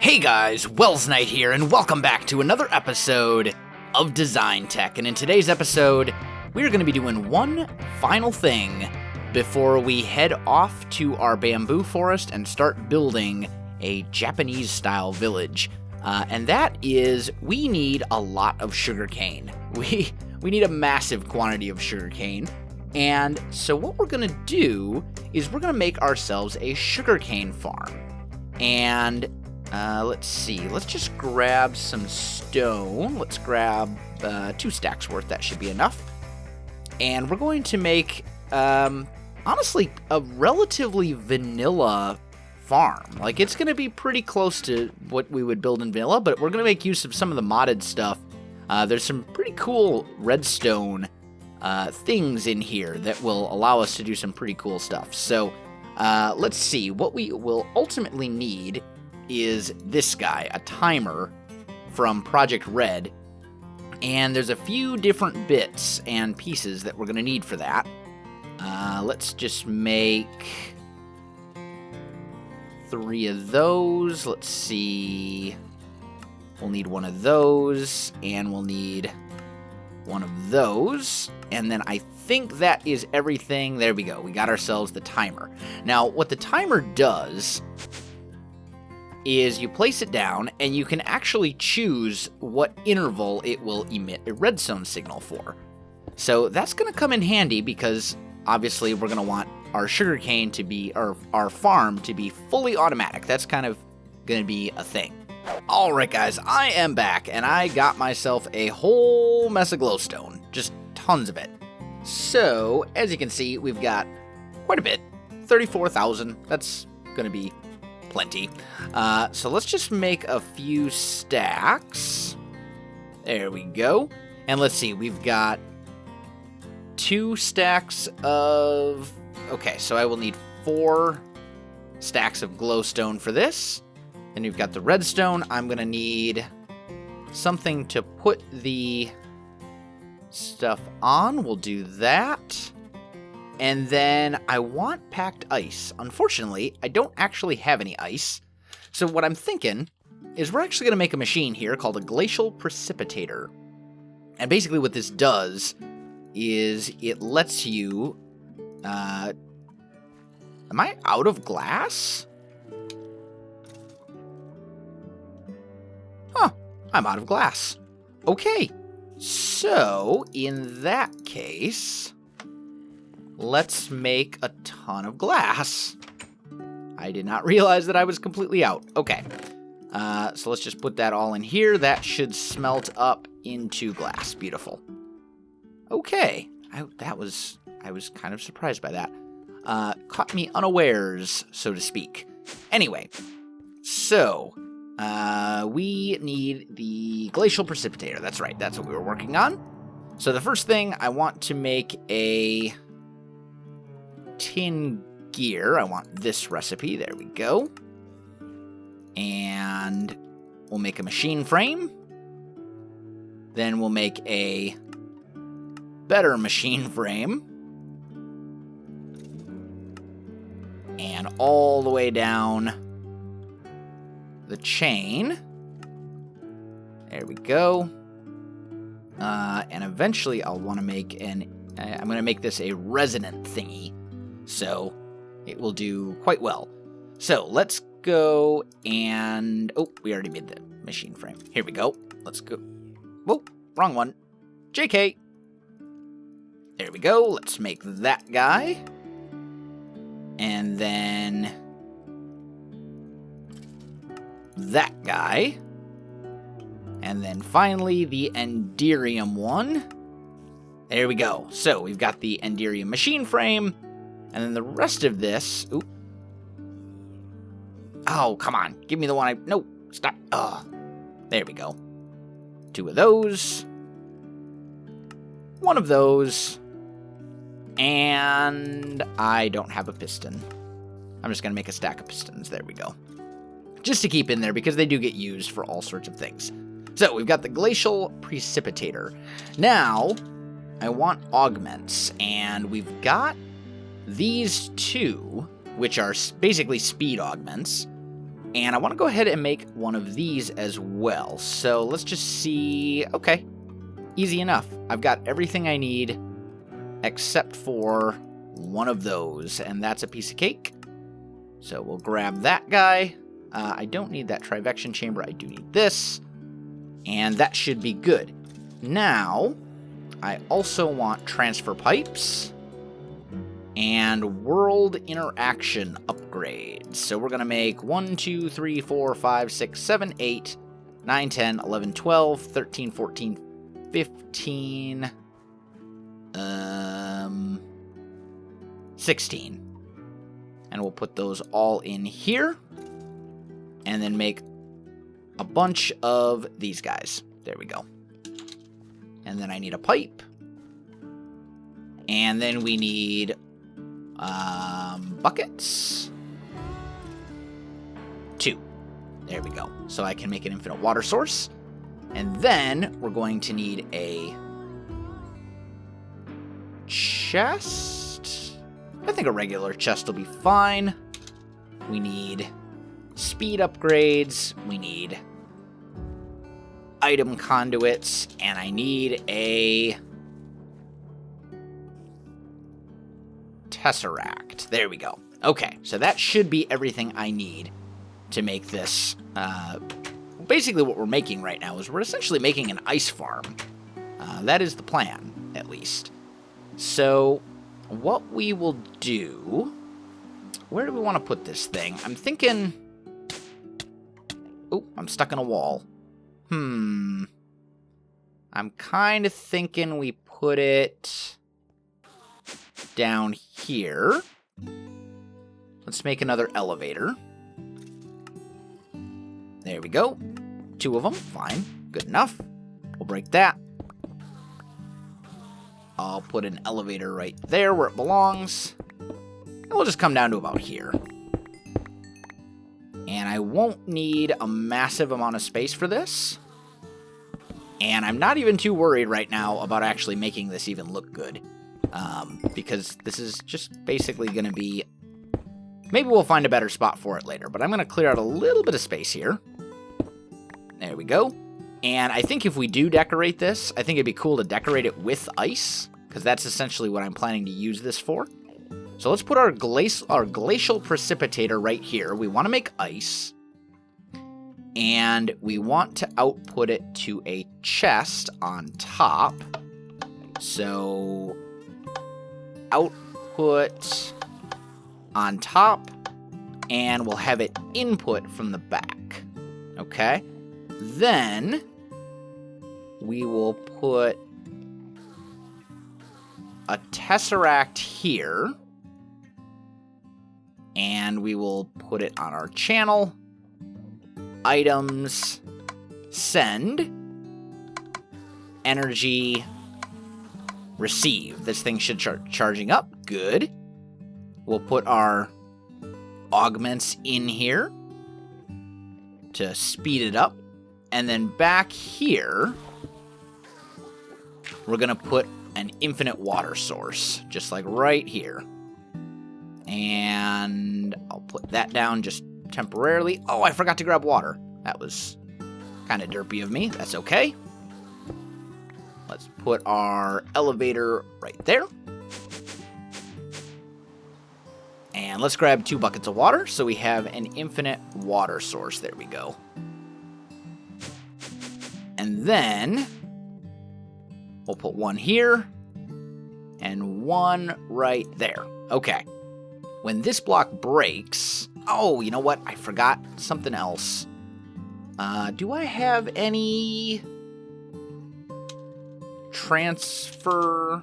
Hey guys, Welsknight here, and welcome back to another episode of DesignTech. And in today's episode, we're going to be doing one final thing before we head off to our bamboo forest and start building a Japanese-style village. And that is, we need a lot of sugarcane. We need a massive quantity of sugarcane. And so what we're going to do is we're going to make ourselves a sugarcane farm. And let's see, let's just grab some stone. Let's grab 2 stacks worth, that should be enough. And we're going to make, honestly, a relatively vanilla farm. Like, it's going to be pretty close to what we would build in vanilla, but we're going to make use of some of the modded stuff. There's some pretty cool redstone things in here that will allow us to do some pretty cool stuff. So, let's see, what we will ultimately need is this guy, a timer from Project Red, and there's a few different bits and pieces that we're going to need for that. Let's just make 3 of those. Let's see, we'll need 1 of those, and we'll need 1 of those, and then I think that is everything. There we go, we got ourselves the timer. Now, what the timer does is you place it down, and you can actually choose what interval it will emit a redstone signal for. So that's going to come in handy because obviously we're going to want our sugarcane to be, or our farm to be fully automatic. That's kind of going to be a thing. Alright guys, I am back, and I got myself a whole mess of glowstone. Just tons of it. So, as you can see, we've got quite a bit. 34,000. That's going to be plenty. So let's just make a few stacks. There we go. And let's see, we've got 2 stacks of... Okay, so I will need 4 stacks of glowstone for this. Then you've got the redstone. I'm going to need something to put the stuff on. We'll do that. And then I want packed ice. Unfortunately, I don't actually have any ice. So what I'm thinking is we're actually going to make a machine here called a glacial precipitator. And basically what this does is it lets you... am I out of glass? Huh, I'm out of glass. Okay, so in that case, let's make a ton of glass. I did not realize that I was completely out. Okay, so let's just put that all in here. That should smelt up into glass. Beautiful. Okay, I was kind of surprised by that. Caught me unawares, so to speak. Anyway, so we need the glacial precipitator. That's right, that's what we were working on. So the first thing, I want to make a tin gear. I want this recipe. There we go. And we'll make a machine frame. Then we'll make a better machine frame. And all the way down the chain. There we go. And eventually I'll want to make I'm going to make this a resonant thingy. So it will do quite well. So let's go and... Oh, we already made the machine frame. Here we go. Let's go. Whoa, wrong one. JK. There we go. Let's make that guy. And then that guy. And then finally the Enderium one. There we go. So we've got the Enderium machine frame. And then the rest of this... Oop. Oh, come on. Give me the one I... No, stop. There we go. 2 of those. 1 of those. And I don't have a piston. I'm just going to make a stack of pistons. There we go. Just to keep in there, because they do get used for all sorts of things. So, we've got the glacial precipitator. Now, I want augments. And we've got these 2, which are basically speed augments. And I want to go ahead and make one of these as well. So let's just see. Okay, easy enough. I've got everything I need except for one of those, and that's a piece of cake. So we'll grab that guy. I don't need that trivection chamber. I do need this, and that should be good. Now, I also want transfer pipes and world interaction upgrades. So we're going to make 1, 2, 3, 4, 5, 6, 7, 8, 9, 10, 11, 12, 13, 14, 15, 16. And we'll put those all in here. And then make a bunch of these guys. There we go. And then I need a pipe. And then we need buckets. 2. There we go. So I can make an infinite water source. And then we're going to need a chest. I think a regular chest will be fine. We need speed upgrades. We need item conduits. And I need a tesseract. There we go. Okay, so that should be everything I need to make this. Basically what we're making right now is we're essentially making an ice farm. That is the plan, at least. So what we will do... Where do we want to put this thing? I'm thinking... Oh, I'm stuck in a wall. I'm kind of thinking we put it down here. Let's make another elevator. There we go. 2 of them. Fine. Good enough. We'll break that. I'll put an elevator right there where it belongs. And we'll just come down to about here. And I won't need a massive amount of space for this. And I'm not even too worried right now about actually making this even look good. Because this is just basically going to be... Maybe we'll find a better spot for it later. But I'm going to clear out a little bit of space here. There we go. And I think if we do decorate this, I think it'd be cool to decorate it with ice. Because that's essentially what I'm planning to use this for. So let's put our glacial precipitator right here. We want to make ice. And we want to output it to a chest on top. So output on top. And we'll have it input from the back. Okay. Then we will put a tesseract here. And we will put it on our channel. Items. Send. Energy. Receive. This thing should start charging up. Good. We'll put our augments in here to speed it up. And then back here, we're going to put an infinite water source, just like right here. And I'll put that down just temporarily. Oh, I forgot to grab water. That was kind of derpy of me. That's okay. Let's put our elevator right there. And let's grab 2 buckets of water so we have an infinite water source. There we go. And then we'll put 1 here and 1 right there. Okay. When this block breaks... Oh, you know what? I forgot something else. Do I have any transfer...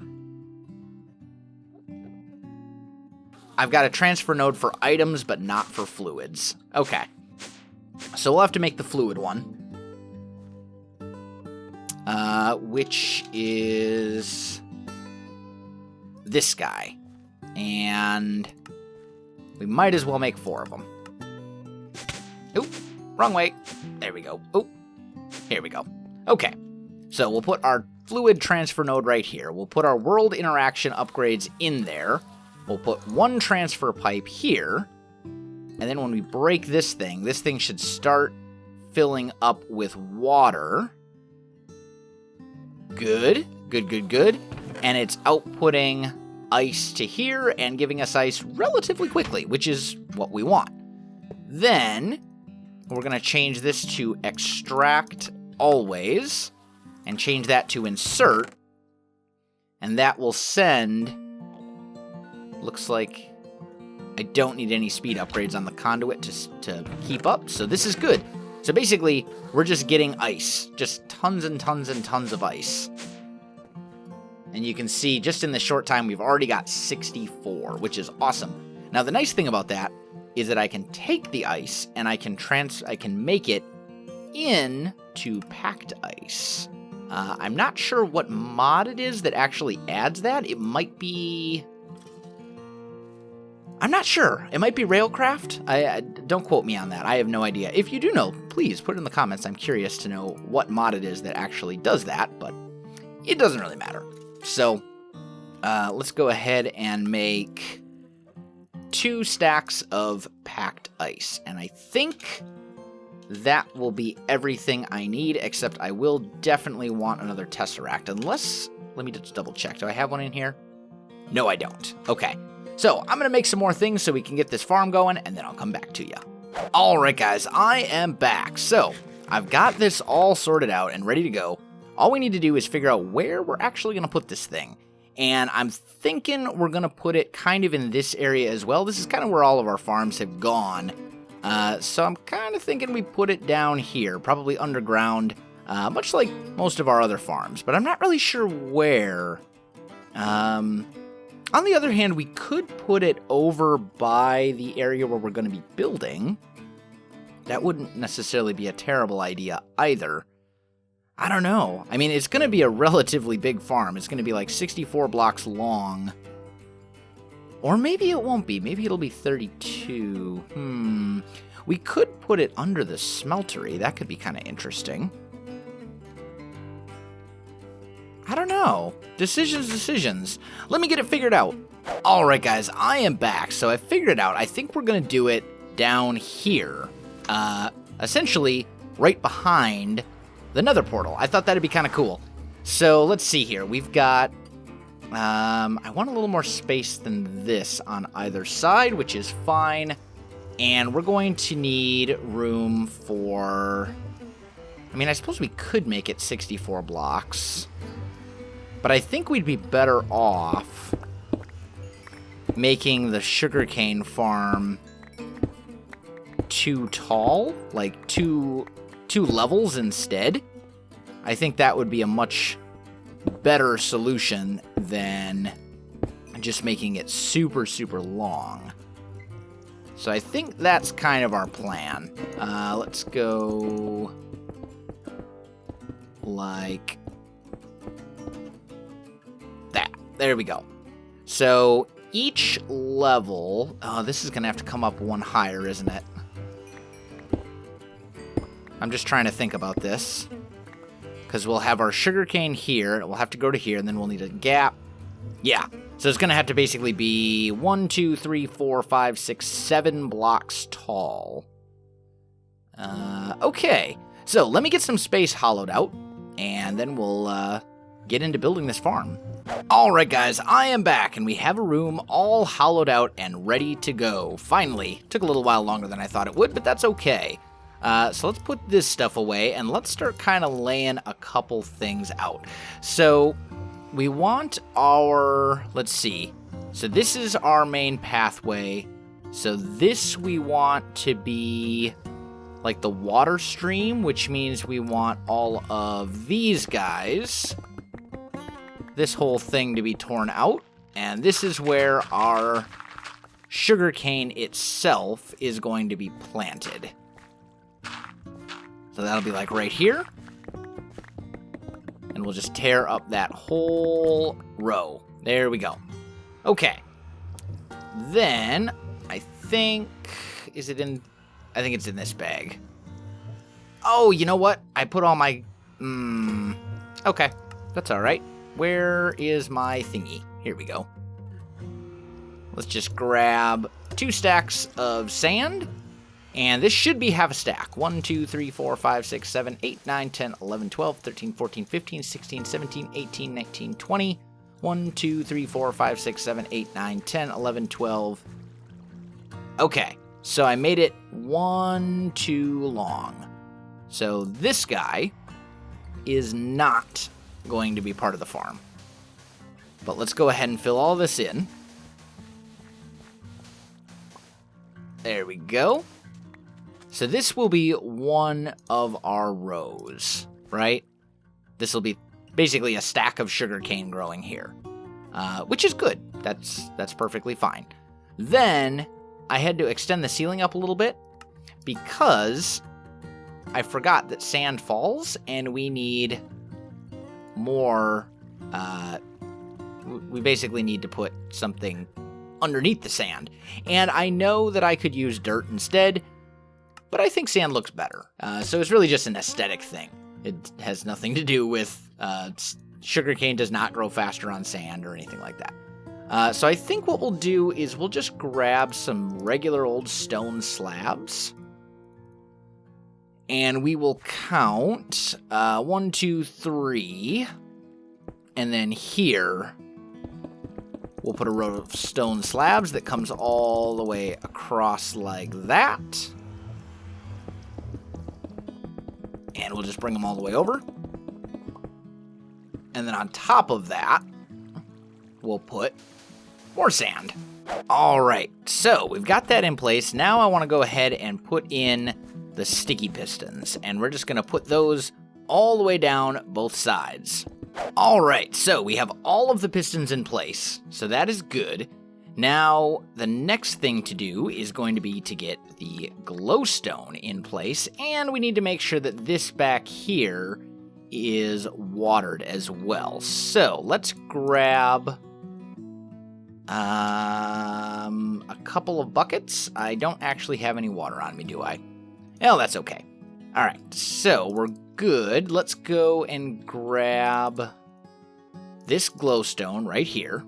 I've got a transfer node for items, but not for fluids. Okay. So we'll have to make the fluid one. Which is this guy. And we might as well make 4 of them. Oop, wrong way. There we go. Oop, here we go. Okay, so we'll put our fluid transfer node right here. We'll put our world interaction upgrades in there. We'll put 1 transfer pipe here. And then when we break this thing should start filling up with water. Good. And it's outputting ice to here and giving us ice relatively quickly, which is what we want. Then we're going to change this to extract always and change that to insert. And that will send, looks like I don't need any speed upgrades on the conduit to keep up. So this is good. So basically, we're just getting ice, just tons and tons and tons of ice. And you can see just in this short time, we've already got 64, which is awesome. Now, the nice thing about that is that I can take the ice and I can make it into packed ice. I'm not sure what mod it is that actually adds that. It might be... I'm not sure. It might be Railcraft. I don't quote me on that. I have no idea. If you do know, please put it in the comments. I'm curious to know what mod it is that actually does that, but it doesn't really matter. So, let's go ahead and make 2 stacks of packed ice. And I think that will be everything I need, except I will definitely want another Tesseract. Unless, let me just double check. Do I have one in here? No, I don't. Okay. So, I'm going to make some more things so we can get this farm going, and then I'll come back to you. Alright guys, I am back. So, I've got this all sorted out and ready to go. All we need to do is figure out where we're actually going to put this thing. And I'm thinking we're going to put it kind of in this area as well. This is kind of where all of our farms have gone. So I'm kind of thinking we put it down here, probably underground, much like most of our other farms. But I'm not really sure where. On the other hand, we could put it over by the area where we're going to be building. That wouldn't necessarily be a terrible idea either. I don't know. I mean, it's going to be a relatively big farm. It's going to be like 64 blocks long. Or maybe it won't be. Maybe it'll be 32. We could put it under the smeltery. That could be kind of interesting. I don't know. Decisions. Let me get it figured out. Alright guys, I am back. So I figured it out. I think we're going to do it down here. Essentially, right behind the nether portal. I thought that'd be kind of cool. So let's see here. We've got... I want a little more space than this on either side, which is fine. And we're going to need room for... I mean, I suppose we could make it 64 blocks. But I think we'd be better off making the sugarcane farm too tall, like two levels instead. I think that would be a much better solution than just making it super long. So I think that's kind of our plan. Let's go like that. There we go. So each level... Oh, this is going to have to come up one higher, isn't it? I'm just trying to think about this. Because we'll have our sugarcane here. We'll have to go to here, and then we'll need a gap. Yeah. So it's going to have to basically be 1, 2, 3, 4, 5, 6, 7 blocks tall. Okay. So let me get some space hollowed out, and then we'll get into building this farm. Alright guys, I am back, and we have a room all hollowed out and ready to go. Finally. Took a little while longer than I thought it would, but that's okay. So let's put this stuff away, and let's start kind of laying a couple things out. So we want our... Let's see. So this is our main pathway. So this we want to be like the water stream, which means we want all of these guys, this whole thing to be torn out. And this is where our sugarcane itself is going to be planted. So that'll be like right here. And we'll just tear up that whole row. There we go. Okay. Then, I think... Is it in... I think it's in this bag. Oh, you know what? I put all my... Okay. That's alright. Where is my thingy? Here we go. Let's just grab 2 stacks of sand. And this should be half a stack. 1, 2, 3, 4, 5, 6, 7, 8, 9, 10, 11, 12, 13, 14, 15, 16, 17, 18, 19, 20. 1, 2, 3, 4, 5, 6, 7, 8, 9, 10, 11, 12. Okay, so I made it 1 too long. So this guy is not going to be part of the farm. But let's go ahead and fill all this in. There we go. So this will be one of our rows, right? This will be basically a stack of sugarcane growing here, which is good. That's perfectly fine. Then I had to extend the ceiling up a little bit because I forgot that sand falls and we need more. We basically need to put something underneath the sand. And I know that I could use dirt instead, but I think sand looks better. So it's really just an aesthetic thing. It has nothing to do with sugarcane does not grow faster on sand or anything like that. So I think what we'll do is we'll just grab some regular old stone slabs. And we will count 1, 2, 3. And then here, we'll put a row of stone slabs that comes all the way across like that. And we'll just bring them all the way over. And then on top of that, we'll put more sand. All right, so we've got that in place. Now I want to go ahead and put in the sticky pistons. And we're just going to put those all the way down both sides. All right, so we have all of the pistons in place. So that is good. Now, the next thing to do is going to be to get the glowstone in place, and we need to make sure that this back here is watered as well. So, let's grab a couple of buckets. I don't actually have any water on me, do I? Well, that's okay. All right, so we're good. Let's go and grab this glowstone right here.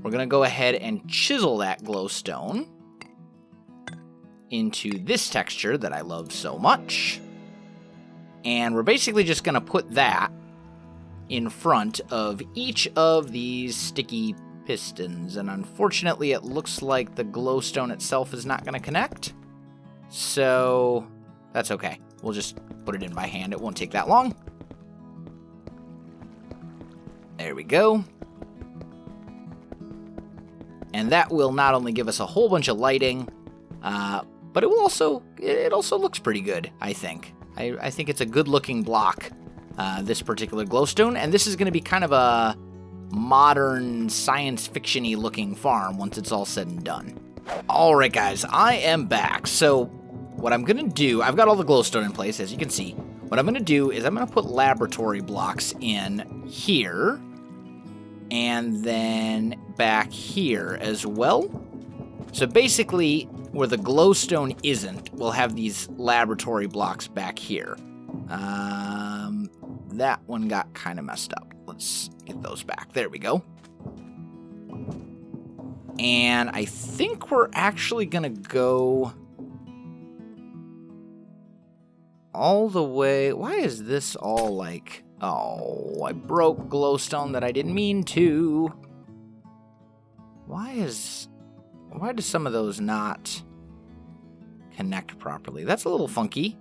We're going to go ahead and chisel that glowstone into this texture that I love so much. And we're basically just going to put that in front of each of these sticky pistons. And unfortunately, it looks like the glowstone itself is not going to connect. So that's okay. We'll just put it in by hand. It won't take that long. There we go. And that will not only give us a whole bunch of lighting, but it also looks pretty good, I think. I think it's a good-looking block, this particular glowstone, and this is going to be kind of a modern, science fiction-y looking farm once it's all said and done. All right, guys, I am back. So what I'm going to do, I've got all the glowstone in place, as you can see. What I'm going to do is I'm going to put laboratory blocks in here, and then back here as well. So basically, where the glowstone isn't, we'll have these laboratory blocks back here. That one got kind of messed up. Let's get those back. There we go. And I think we're actually going to go all the way. Why is this all like... Oh, I broke glowstone that I didn't mean to. Why do some of those not connect properly? That's a little funky.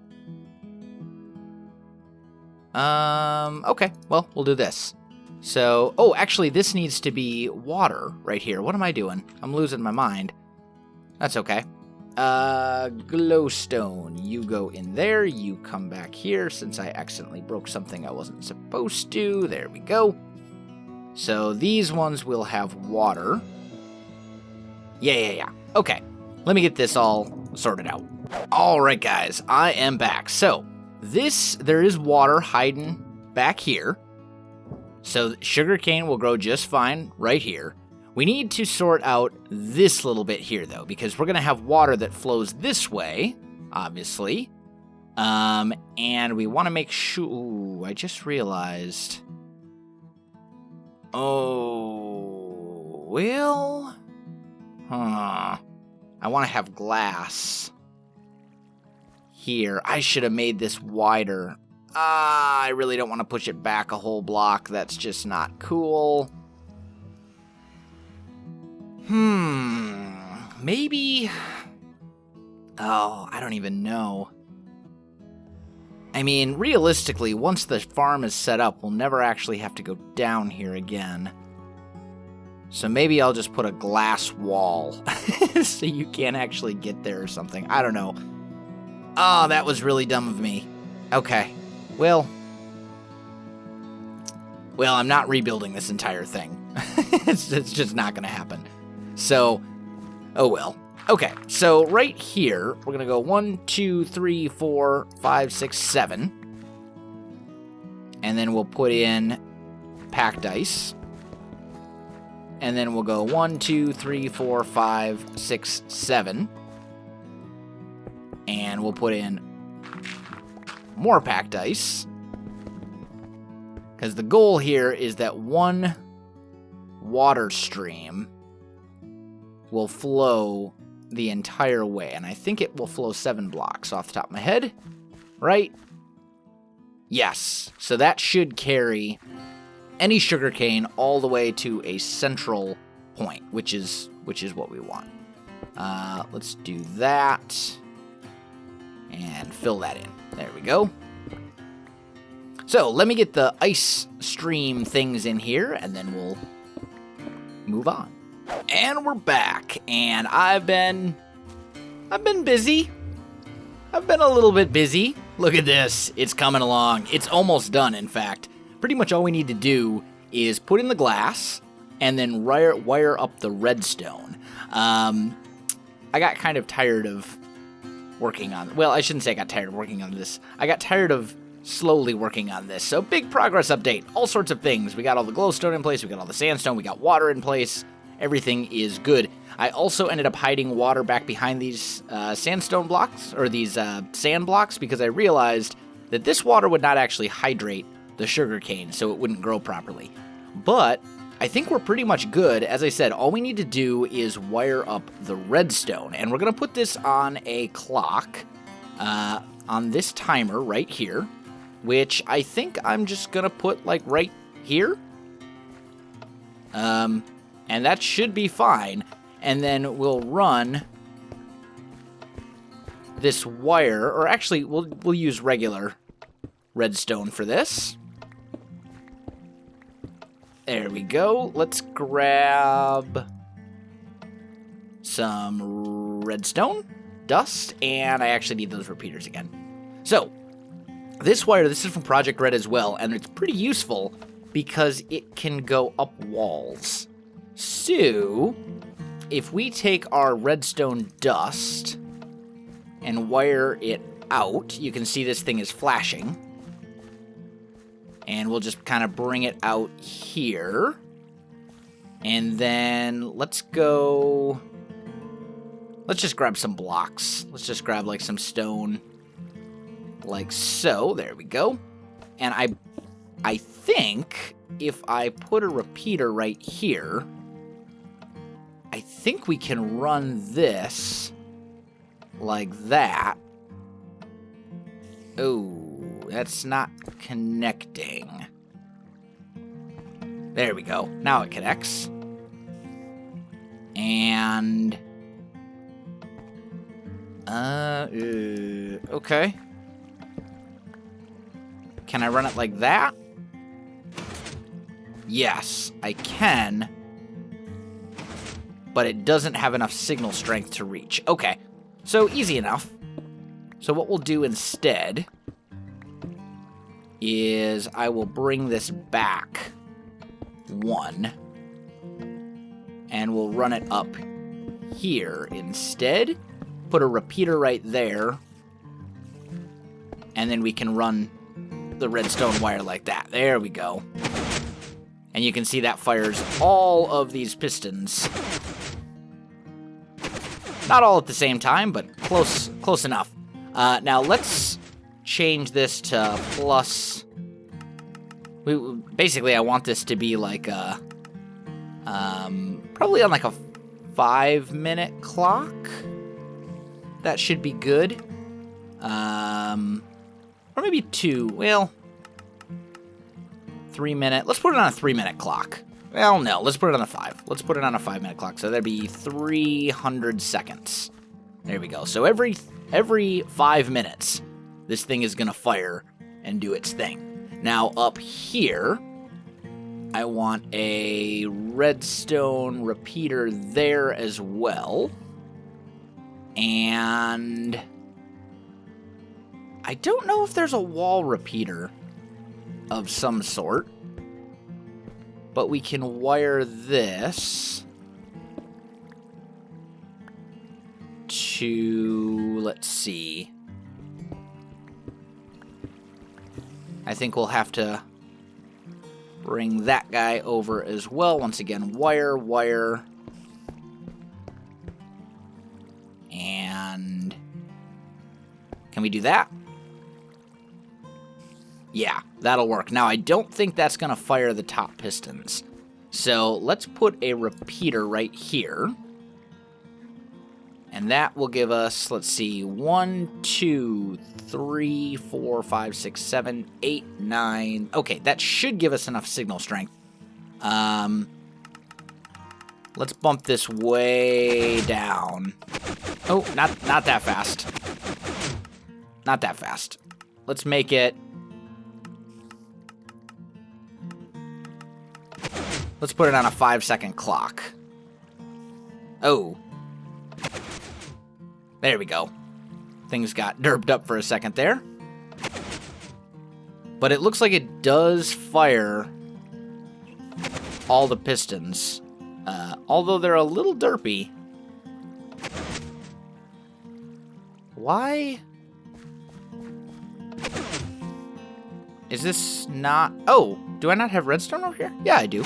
Okay, well, we'll do this. So, oh, actually, this needs to be water right here. What am I doing? I'm losing my mind. That's okay. Glowstone, you go in there, you come back here since I accidentally broke something I wasn't supposed to. There we go. So these ones will have water. Yeah. Okay, let me get this all sorted out. All right, guys, I am back. So there is water hiding back here. So sugarcane will grow just fine right here. We need to sort out this little bit here, though, because we're going to have water that flows this way, obviously. And we want to make sure... Ooh, I just realized... Oh... Well... Huh... I want to have glass here. I should have made this wider. I really don't want to push it back a whole block. That's just not cool. Maybe... Oh, I don't even know. I mean, realistically, once the farm is set up, we'll never actually have to go down here again. So maybe I'll just put a glass wall so you can't actually get there or something. I don't know. Oh, that was really dumb of me. Okay. Well, I'm not rebuilding this entire thing. It's just not going to happen. So, oh well. Okay, so right here, we're going to go 1, 2, 3, 4, 5, 6, 7. And then we'll put in packed ice. And then we'll go 1, 2, 3, 4, 5, 6, 7. And we'll put in more packed ice. Because the goal here is that one water stream will flow the entire way. And I think it will flow 7 blocks off the top of my head. Right? Yes. So that should carry any sugarcane all the way to a central point, which is what we want. Let's do that. And fill that in. There we go. So let me get the ice stream things in here, and then we'll move on. And we're back, and I've been busy. I've been a little bit busy. Look at this. It's coming along. It's almost done, in fact. Pretty much all we need to do is put in the glass and then wire up the redstone. I got kind of tired of working on... Well, I shouldn't say I got tired of working on this. I got tired of slowly working on this. So big progress update. All sorts of things. We got all the glowstone in place. We got all the sandstone. We got water in place. Everything is good. I also ended up hiding water back behind these sandstone blocks, or these sand blocks, because I realized that this water would not actually hydrate the sugarcane, so it wouldn't grow properly. But I think we're pretty much good. As I said, all we need to do is wire up the redstone, and we're going to put this on a clock, on this timer right here, which I think I'm just going to put, like, right here. And that should be fine. And then we'll run this wire, or actually, we'll use regular redstone for this. There we go. Let's grab some redstone, dust, and I actually need those repeaters again. So, this wire, this is from Project Red as well, and it's pretty useful because it can go up walls. So, if we take our redstone dust and wire it out, you can see this thing is flashing. And we'll just kind of bring it out here. And then let's just grab some blocks. Let's just grab like some stone. Like so. There we go. And I think if I put a repeater right here, I think we can run this like that. Oh. That's not connecting. There we go. Now it connects. And... okay. Can I run it like that? Yes, I can. But it doesn't have enough signal strength to reach. Okay. So, easy enough. So what we'll do instead is I will bring this back 1, and we'll run it up here instead. Put a repeater right there, and then we can run the redstone wire like that. There we go. And you can see that fires all of these pistons. Not all at the same time, but close enough. Now let's change this to plus. Basically, I want this to be like a, probably on like a 5-minute clock. That should be good. Or maybe 2. Well, 3 minute. Let's put it on a 3-minute clock. Well, no, let's put it on a 5. Let's put it on a 5-minute clock. So that'd be 300 seconds. There we go. So every 5 minutes, this thing is going to fire and do its thing. Now up here, I want a redstone repeater there as well. And I don't know if there's a wall repeater of some sort, but we can wire this to, let's see. I think we'll have to bring that guy over as well. Once again, wire. And can we do that? Yeah, that'll work. Now, I don't think that's going to fire the top pistons. So let's put a repeater right here. And that will give us, let's see, 1, 2, 3, 4, 5, 6, 7, 8, 9. Okay, that should give us enough signal strength. Let's bump this way down. Oh, not that fast. Not that fast. Let's make it... Let's put it on a 5-second clock. Oh. There we go. Things got derped up for a second there. But it looks like it does fire all the pistons. Although they're a little derpy. Why? Is this not... Oh, do I not have redstone over here? Yeah, I do.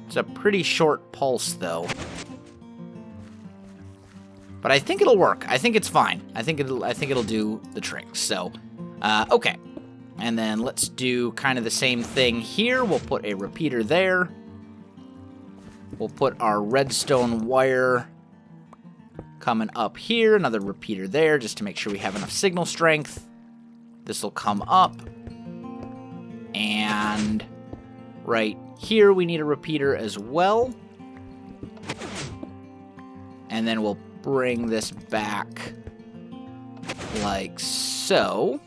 It's a pretty short pulse, though. But I think it'll work. I think it's fine. I think it'll do the trick. So, okay. And then let's do kind of the same thing here. We'll put a repeater there. We'll put our redstone wire coming up here. Another repeater there just to make sure we have enough signal strength. This will come up. And right here we need a repeater as well. And then we'll bring this back like so.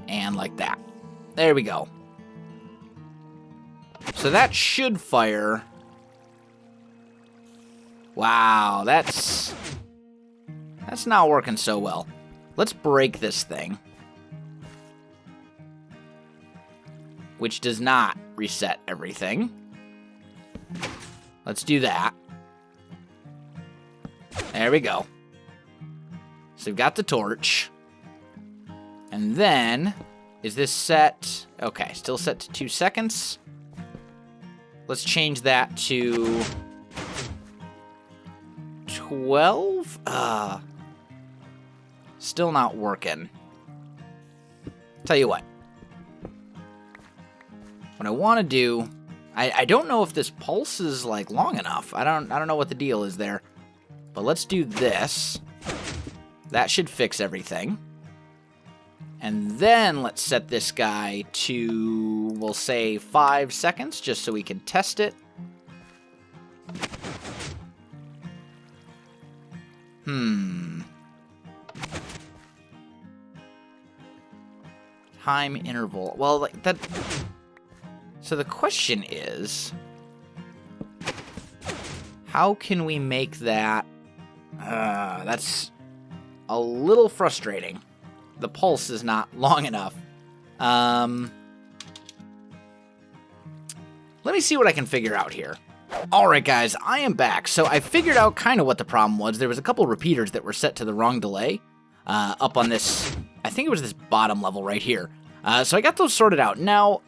And like that. There we go. So that should fire. Wow, that's not working so well. Let's break this thing. Which does not reset everything. Let's do that. There we go. So we've got the torch. And then, is this set? Okay, still set to 2 seconds. Let's change that to 12? Still not working. Tell you what. What I want to do, I don't know if this pulse is like long enough. I don't know what the deal is there. But let's do this. That should fix everything. And then let's set this guy to, we'll say 5 seconds, just so we can test it. Time interval. Well, like that... So the question is, how can we make that... that's a little frustrating. The pulse is not long enough. Let me see what I can figure out here. Alright guys, I am back. So I figured out kind of what the problem was. There was a couple repeaters that were set to the wrong delay up on this, I think it was this bottom level right here. So I got those sorted out. Now,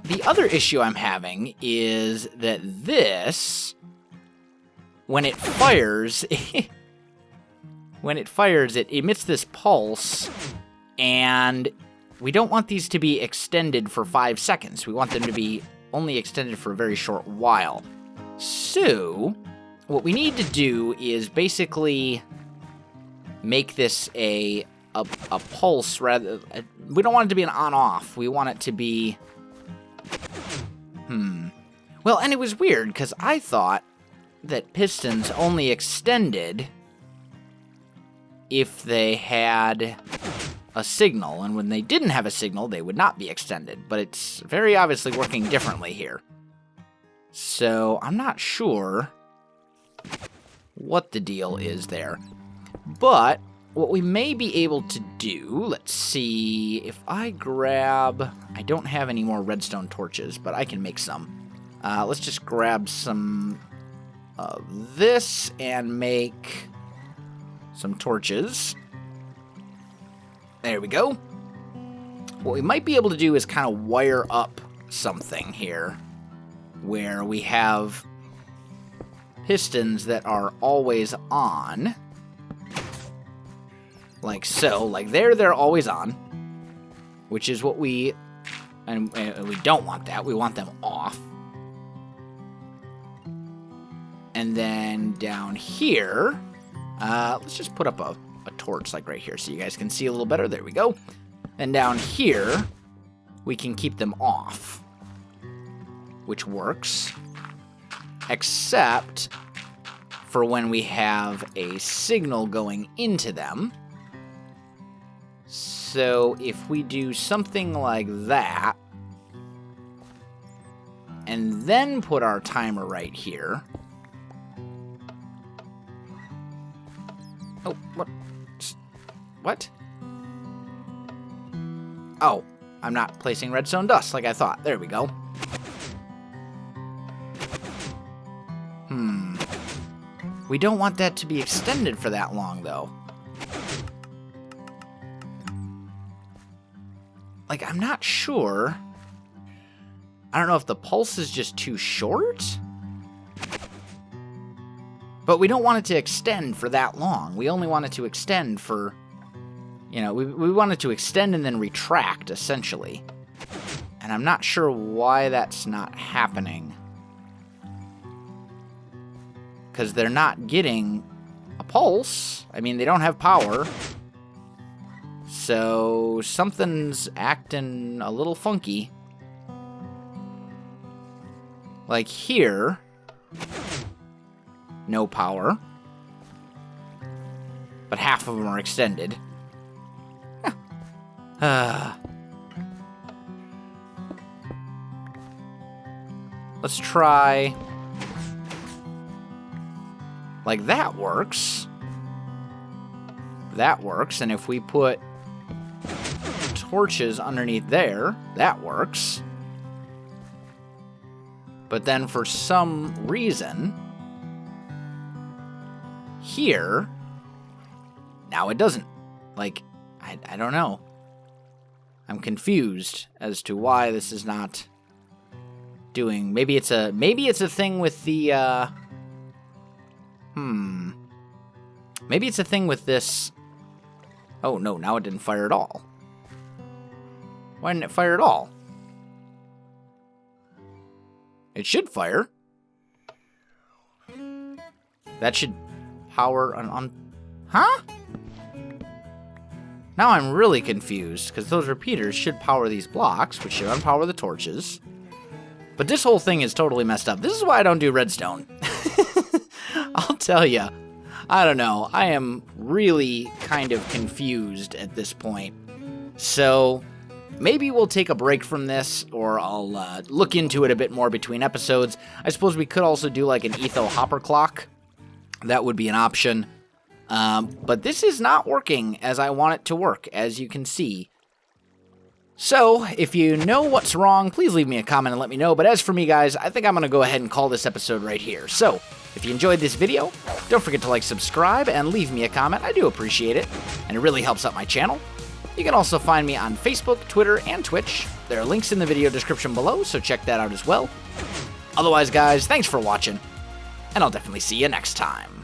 the other issue I'm having is that this, when it fires, it emits this pulse, and we don't want these to be extended for 5 seconds. We want them to be only extended for a very short while. So, what we need to do is basically make this a pulse rather. We don't want it to be an on-off. We want it to be. Well, and it was weird because I thought that pistons only extended if they had a signal, and when they didn't have a signal, they would not be extended. But it's very obviously working differently here. So I'm not sure what the deal is there. But what we may be able to do, let's see, if I grab, I don't have any more redstone torches, but I can make some. Let's just grab some of this and make some torches. There we go. What we might be able to do is kind of wire up something here where we have pistons that are always on. Like so. Like they're always on. Which is what we don't want that. We want them off. And then down here, let's just put up a torch like right here so you guys can see a little better. There we go. And down here, we can keep them off, which works, except for when we have a signal going into them. So if we do something like that, and then put our timer right here. Oh, what? What? Oh, I'm not placing redstone dust like I thought. There we go. We don't want that to be extended for that long, though. Like, I'm not sure. I don't know if the pulse is just too short. But we don't want it to extend for that long. We only want it to extend for, you know, we want it to extend and then retract, essentially. And I'm not sure why that's not happening. Because they're not getting a pulse. I mean, they don't have power. So something's acting a little funky. Like here, no power. But half of them are extended. Let's try. Like that works. That works. And if we put torches underneath there, that works. But then for some reason, here, now it doesn't. Like, I don't know. I'm confused as to why this is not doing. Maybe it's a thing with the maybe it's a thing with this. Oh no, now it didn't fire at all. Why didn't it fire at all? It should fire. That should power on huh? Now I'm really confused, because those repeaters should power these blocks, which should unpower the torches. But this whole thing is totally messed up. This is why I don't do redstone. I'll tell you. I don't know. I am really kind of confused at this point. So maybe we'll take a break from this, or I'll look into it a bit more between episodes. I suppose we could also do like an etho hopper clock. That would be an option. But this is not working as I want it to work, as you can see. So, if you know what's wrong, please leave me a comment and let me know. But as for me, guys, I think I'm going to go ahead and call this episode right here. So, if you enjoyed this video, don't forget to like, subscribe, and leave me a comment. I do appreciate it, and it really helps out my channel. You can also find me on Facebook, Twitter, and Twitch. There are links in the video description below, so check that out as well. Otherwise, guys, thanks for watching, and I'll definitely see you next time.